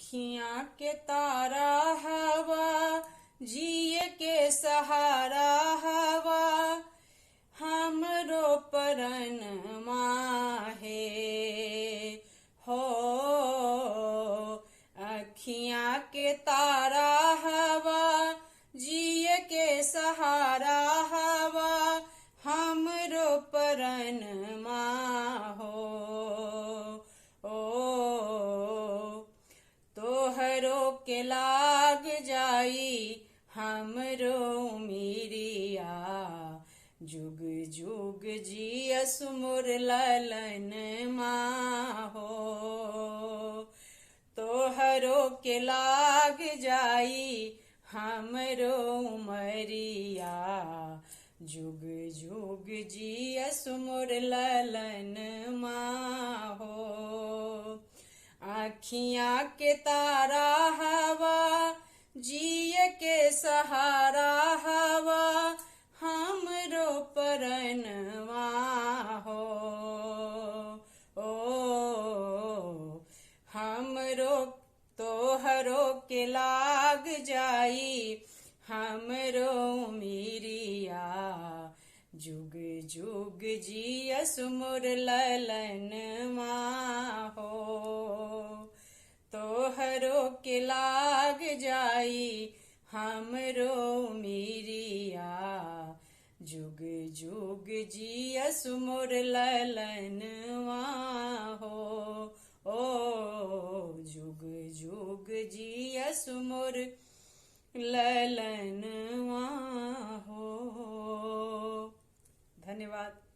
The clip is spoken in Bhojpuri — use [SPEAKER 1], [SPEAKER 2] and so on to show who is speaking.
[SPEAKER 1] अखियां के तारा हवा जिए के सहारा हवा हमरो परन माहे हो। अखियां के तारा हवा जिए के सहारा हवा हमरो परन हो। तोहरो के लाग जाई हमरो उमिरिया जुग जुग जियस मोर ललन हो। तोहरो के लाग जाई हमरो उमरिया जुग जुग जियस मोर ललन हो। अखियां के तारा हवा जिए के सहारा हवा हमरो परनवा हो। हमरो तोहरो के लाग जाई हमरो उमिरिया जुग जुग जियस मोर ललनवा हो। तोहरो के लाग जाई हमरो उमिरिया जुग जुग जियस मोर ललनवा हो। जुग जुग जियस मोर ललनवा हो। धन्यवाद।